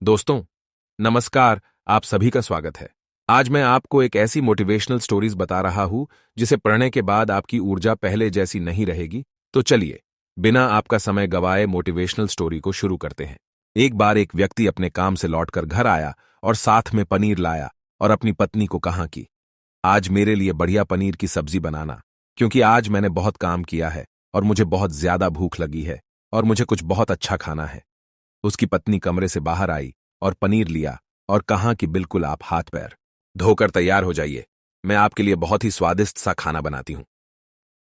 दोस्तों, नमस्कार। आप सभी का स्वागत है। आज मैं आपको एक ऐसी मोटिवेशनल स्टोरीज बता रहा हूं जिसे पढ़ने के बाद आपकी ऊर्जा पहले जैसी नहीं रहेगी। तो चलिए, बिना आपका समय गवाए मोटिवेशनल स्टोरी को शुरू करते हैं। एक बार एक व्यक्ति अपने काम से लौटकर घर आया और साथ में पनीर लाया और अपनी पत्नी को कहा कि आज मेरे लिए बढ़िया पनीर की सब्जी बनाना, क्योंकि आज मैंने बहुत काम किया है और मुझे बहुत ज्यादा भूख लगी है और मुझे कुछ बहुत अच्छा खाना है। उसकी पत्नी कमरे से बाहर आई और पनीर लिया और कहा कि बिल्कुल आप हाथ पैर धोकर तैयार हो जाइए, मैं आपके लिए बहुत ही स्वादिष्ट सा खाना बनाती हूं।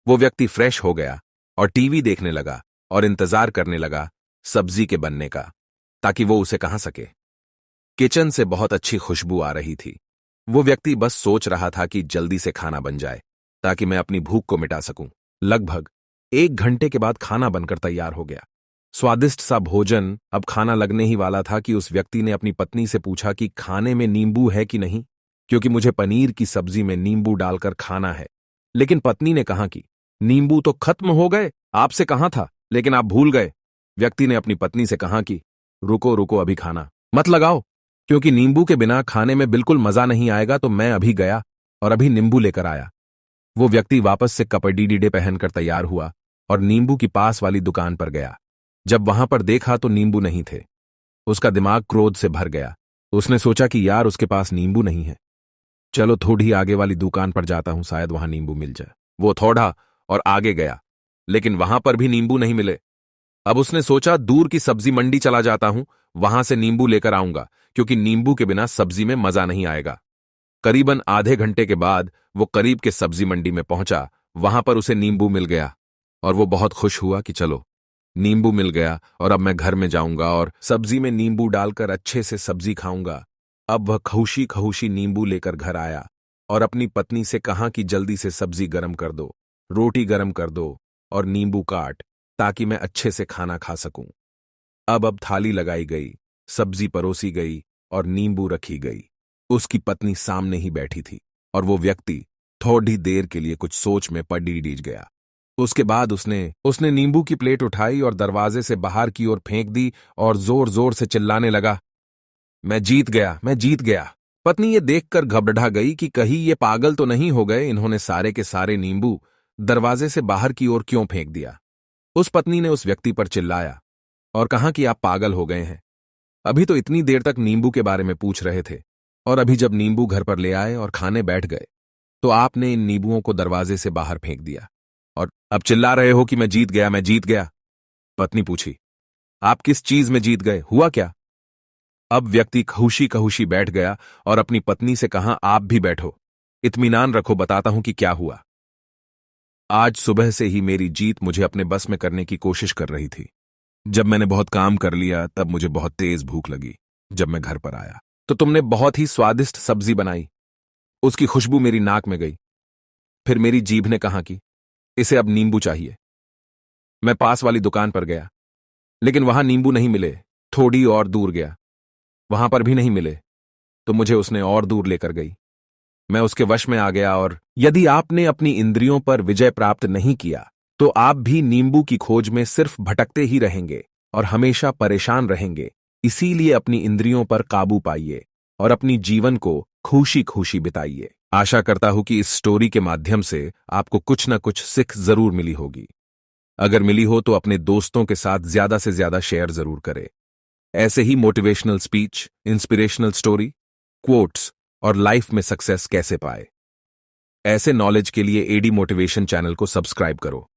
वो व्यक्ति फ्रेश हो गया और टीवी देखने लगा और इंतजार करने लगा सब्जी के बनने का, ताकि वो उसे कहा सके। किचन से बहुत अच्छी खुशबू आ रही थी। वो व्यक्ति बस सोच रहा था कि जल्दी से खाना बन जाए ताकि मैं अपनी भूख को मिटा सकूं। लगभग 1 घंटे के बाद खाना बनकर तैयार हो गया। स्वादिष्ट सा भोजन अब खाना लगने ही वाला था कि उस व्यक्ति ने अपनी पत्नी से पूछा कि खाने में नींबू है कि नहीं, क्योंकि मुझे पनीर की सब्जी में नींबू डालकर खाना है। लेकिन पत्नी ने कहा कि नींबू तो खत्म हो गए, आपसे कहा था, लेकिन आप भूल गए। व्यक्ति ने अपनी पत्नी से कहा कि रुको रुको, अभी खाना मत लगाओ, क्योंकि नींबू के बिना खाने में बिल्कुल मजा नहीं आएगा। तो मैं अभी गया और अभी नींबू लेकर आया। वो व्यक्ति वापस से कपड़े डीडे पहनकर तैयार हुआ और नींबू की पास वाली दुकान पर गया। जब वहां पर देखा तो नींबू नहीं थे। उसका दिमाग क्रोध से भर गया। उसने सोचा कि यार, उसके पास नींबू नहीं है, चलो थोड़ी आगे वाली दुकान पर जाता हूं, शायद वहां नींबू मिल जाए। वो थोड़ा और आगे गया, लेकिन वहां पर भी नींबू नहीं मिले। अब उसने सोचा दूर की सब्जी मंडी चला जाता हूं, वहां से नींबू लेकर आऊंगा, क्योंकि नींबू के बिना सब्जी में मजा नहीं आएगा। करीबन आधे घंटे के बाद वो करीब के सब्जी मंडी में पहुंचा। वहां पर उसे नींबू मिल गया और वो बहुत खुश हुआ कि चलो, नींबू मिल गया और अब मैं घर में जाऊंगा और सब्जी में नींबू डालकर अच्छे से सब्जी खाऊंगा। अब वह खुशी खुशी नींबू लेकर घर आया और अपनी पत्नी से कहा कि जल्दी से सब्जी गरम कर दो, रोटी गरम कर दो और नींबू काट, ताकि मैं अच्छे से खाना खा सकूं। अब थाली लगाई गई, सब्जी परोसी गई और नींबू रखी गई। उसकी पत्नी सामने ही बैठी थी और वो व्यक्ति थोड़ी देर के लिए कुछ सोच में पड़ी डीज गया। उसके बाद उसने नींबू की प्लेट उठाई और दरवाजे से बाहर की ओर फेंक दी और जोर जोर से चिल्लाने लगा, मैं जीत गया, मैं जीत गया। पत्नी ये देखकर घबरा गई कि कहीं ये पागल तो नहीं हो गए, इन्होंने सारे के सारे नींबू दरवाजे से बाहर की ओर क्यों फेंक दिया। उस पत्नी ने उस व्यक्ति पर चिल्लाया और कहा कि आप पागल हो गए हैं। अभी तो इतनी देर तक नींबू के बारे में पूछ रहे थे, और अभी जब नींबू घर पर ले आए और खाने बैठ गए तो आपने इन नींबुओं को दरवाजे से बाहर फेंक दिया और अब चिल्ला रहे हो कि मैं जीत गया, मैं जीत गया। पत्नी पूछी, आप किस चीज में जीत गए, हुआ क्या? अब व्यक्ति खुशी खुशी बैठ गया और अपनी पत्नी से कहा, आप भी बैठो, इत्मीनान रखो, बताता हूं कि क्या हुआ। आज सुबह से ही मेरी जीत मुझे अपने बस में करने की कोशिश कर रही थी। जब मैंने बहुत काम कर लिया तब मुझे बहुत तेज भूख लगी। जब मैं घर पर आया तो तुमने बहुत ही स्वादिष्ट सब्जी बनाई। उसकी खुशबू मेरी नाक में गई। फिर मेरी जीभ ने कहा कि इसे अब नींबू चाहिए। मैं पास वाली दुकान पर गया, लेकिन वहां नींबू नहीं मिले। थोड़ी और दूर गया, वहां पर भी नहीं मिले, तो मुझे उसने और दूर लेकर गई। मैं उसके वश में आ गया। और यदि आपने अपनी इंद्रियों पर विजय प्राप्त नहीं किया तो आप भी नींबू की खोज में सिर्फ भटकते ही रहेंगे और हमेशा परेशान रहेंगे। इसीलिए अपनी इंद्रियों पर काबू पाइए और अपनी जीवन को खुशी खुशी बिताइए। आशा करता हूं कि इस स्टोरी के माध्यम से आपको कुछ न कुछ सीख जरूर मिली होगी। अगर मिली हो तो अपने दोस्तों के साथ ज्यादा से ज्यादा शेयर जरूर करें। ऐसे ही motivational speech, inspirational story, quotes और लाइफ में सक्सेस कैसे पाए, ऐसे नॉलेज के लिए एडी मोटिवेशन चैनल को सब्सक्राइब करो।